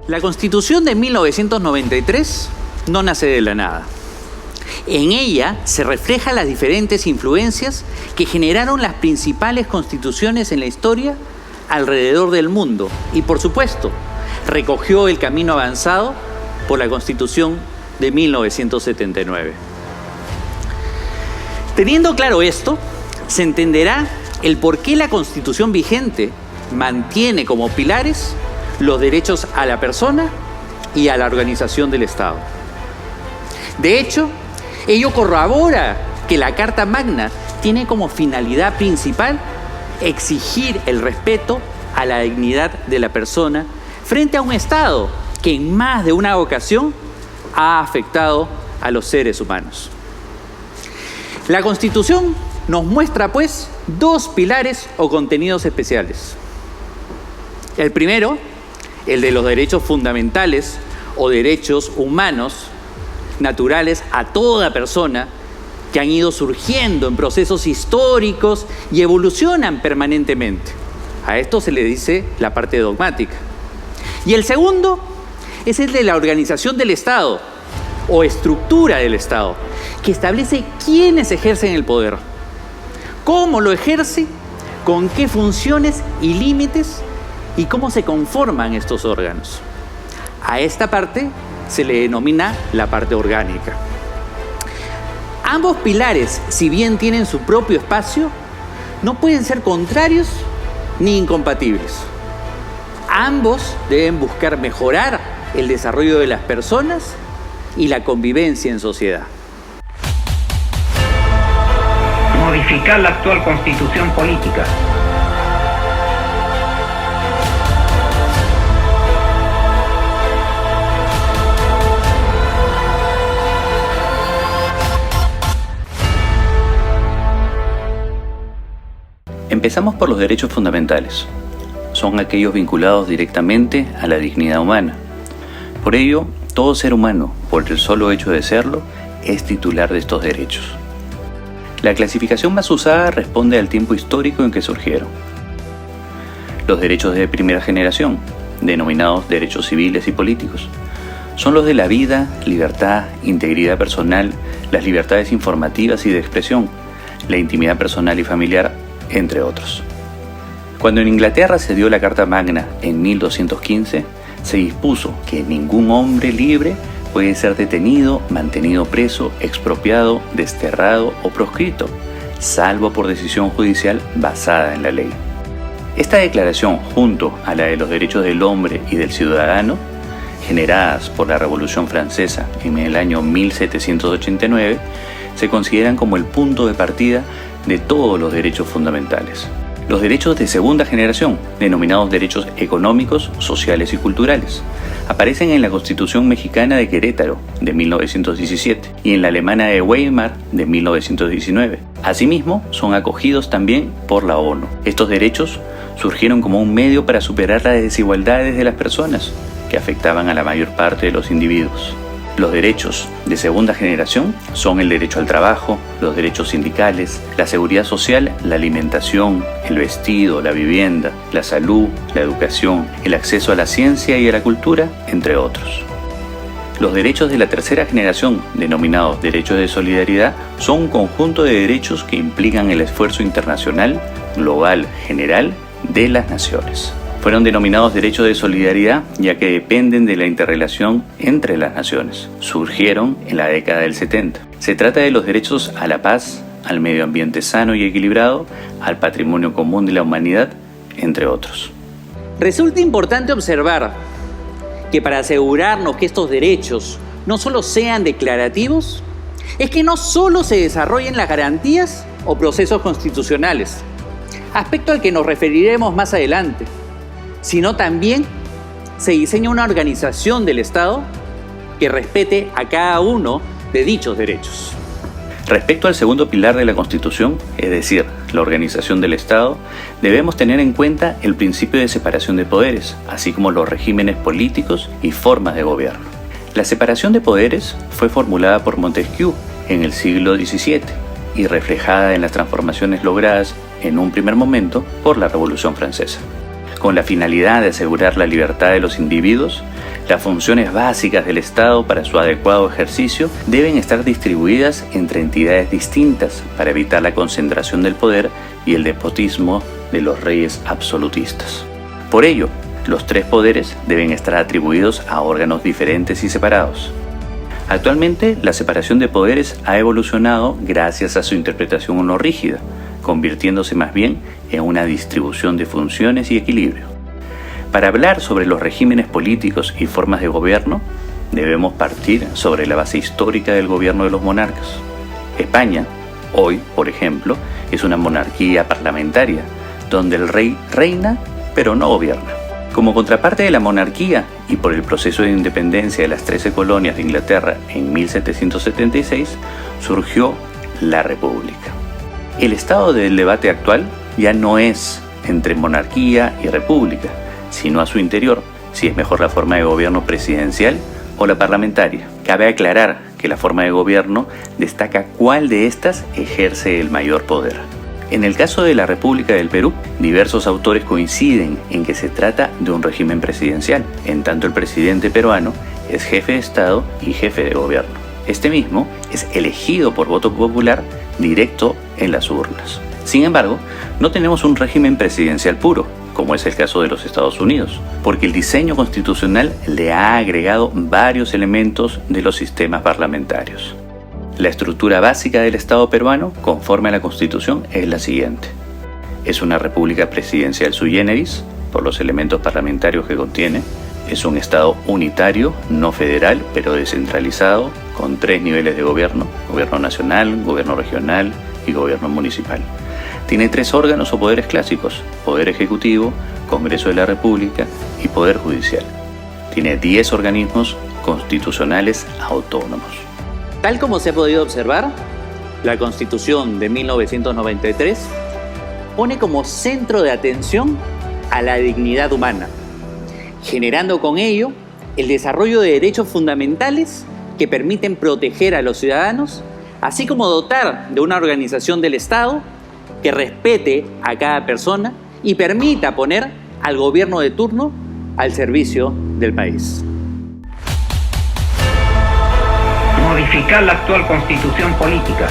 La Constitución de 1993 no nace de la nada. En ella se reflejan las diferentes influencias que generaron las principales constituciones en la historia alrededor del mundo y, por supuesto, recogió el camino avanzado por la Constitución de 1979. Teniendo claro esto, se entenderá el por qué la Constitución vigente mantiene como pilares los derechos a la persona y a la organización del Estado. De hecho, ello corrobora que la Carta Magna tiene como finalidad principal exigir el respeto a la dignidad de la persona frente a un Estado que en más de una ocasión ha afectado a los seres humanos. La Constitución nos muestra, pues, dos pilares o contenidos especiales. El primero, el de los derechos fundamentales o derechos humanos naturales a toda persona que han ido surgiendo en procesos históricos y evolucionan permanentemente. A esto se le dice la parte dogmática. Y el segundo es el de la organización del Estado o estructura del Estado, que establece quiénes ejercen el poder, cómo lo ejerce, con qué funciones y límites y cómo se conforman estos órganos. A esta parte se le denomina la parte orgánica. Ambos pilares, si bien tienen su propio espacio, no pueden ser contrarios ni incompatibles. Ambos deben buscar mejorar el desarrollo de las personas y la convivencia en sociedad. Modificar la actual constitución política. Empezamos por los derechos fundamentales. Son aquellos vinculados directamente a la dignidad humana. Por ello, todo ser humano, por el solo hecho de serlo, es titular de estos derechos. La clasificación más usada responde al tiempo histórico en que surgieron. Los derechos de primera generación, denominados derechos civiles y políticos, son los de la vida, libertad, integridad personal, las libertades informativas y de expresión, la intimidad personal y familiar, entre otros. Cuando en Inglaterra se dio la Carta Magna en 1215, se dispuso que ningún hombre libre puede ser detenido, mantenido preso, expropiado, desterrado o proscrito, salvo por decisión judicial basada en la ley. Esta declaración, junto a la de los derechos del hombre y del ciudadano, generadas por la Revolución Francesa en el año 1789, se consideran como el punto de partida de todos los derechos fundamentales. Los derechos de segunda generación, denominados derechos económicos, sociales y culturales, aparecen en la Constitución Mexicana de Querétaro de 1917 y en la Alemana de Weimar de 1919. Asimismo, son acogidos también por la ONU. Estos derechos surgieron como un medio para superar las desigualdades de las personas que afectaban a la mayor parte de los individuos. Los derechos de segunda generación son el derecho al trabajo, los derechos sindicales, la seguridad social, la alimentación, el vestido, la vivienda, la salud, la educación, el acceso a la ciencia y a la cultura, entre otros. Los derechos de la tercera generación, denominados derechos de solidaridad, son un conjunto de derechos que implican el esfuerzo internacional, global, general de las naciones. Fueron denominados derechos de solidaridad ya que dependen de la interrelación entre las naciones. Surgieron en la década del 70. Se trata de los derechos a la paz, al medio ambiente sano y equilibrado, al patrimonio común de la humanidad, entre otros. Resulta importante observar que para asegurarnos que estos derechos no solo sean declarativos, es que no solo se desarrollen las garantías o procesos constitucionales, aspecto al que nos referiremos más adelante, sino también se diseña una organización del Estado que respete a cada uno de dichos derechos. Respecto al segundo pilar de la Constitución, es decir, la organización del Estado, debemos tener en cuenta el principio de separación de poderes, así como los regímenes políticos y formas de gobierno. La separación de poderes fue formulada por Montesquieu en el siglo XVII y reflejada en las transformaciones logradas en un primer momento por la Revolución Francesa. Con la finalidad de asegurar la libertad de los individuos, Las funciones básicas del Estado para su adecuado ejercicio deben estar distribuidas entre entidades distintas para evitar la concentración del poder y el despotismo de los reyes absolutistas. Por ello, los tres poderes deben estar atribuidos a órganos diferentes y separados. Actualmente, la separación de poderes ha evolucionado gracias a su interpretación no rígida, convirtiéndose más bien en una distribución de funciones y equilibrio. Para hablar sobre los regímenes políticos y formas de gobierno, debemos partir sobre la base histórica del gobierno de los monarcas. España, hoy, por ejemplo, es una monarquía parlamentaria, donde el rey reina, pero no gobierna. Como contraparte de la monarquía y por el proceso de independencia de las 13 colonias de Inglaterra en 1776, surgió la República. El estado del debate actual ya no es entre monarquía y república, sino a su interior, si es mejor la forma de gobierno presidencial o la parlamentaria. Cabe aclarar que la forma de gobierno destaca cuál de estas ejerce el mayor poder. En el caso de la República del Perú, diversos autores coinciden en que se trata de un régimen presidencial, en tanto el presidente peruano es jefe de Estado y jefe de gobierno. Este mismo es elegido por voto popular directo en las urnas. Sin embargo, no tenemos un régimen presidencial puro, como es el caso de los Estados Unidos, porque el diseño constitucional le ha agregado varios elementos de los sistemas parlamentarios. La estructura básica del Estado peruano, conforme a la Constitución, es la siguiente. Es una república presidencial sui generis, por los elementos parlamentarios que contiene. Es un Estado unitario, no federal, pero descentralizado, con 3 niveles de gobierno: gobierno nacional, gobierno regional y gobierno municipal. Tiene 3 órganos o poderes clásicos: Poder Ejecutivo, Congreso de la República y Poder Judicial. Tiene 10 organismos constitucionales autónomos. Tal como se ha podido observar, la Constitución de 1993 pone como centro de atención a la dignidad humana, generando con ello el desarrollo de derechos fundamentales que permiten proteger a los ciudadanos, así como dotar de una organización del Estado que respete a cada persona y permita poner al gobierno de turno al servicio del país. Modificar la actual constitución política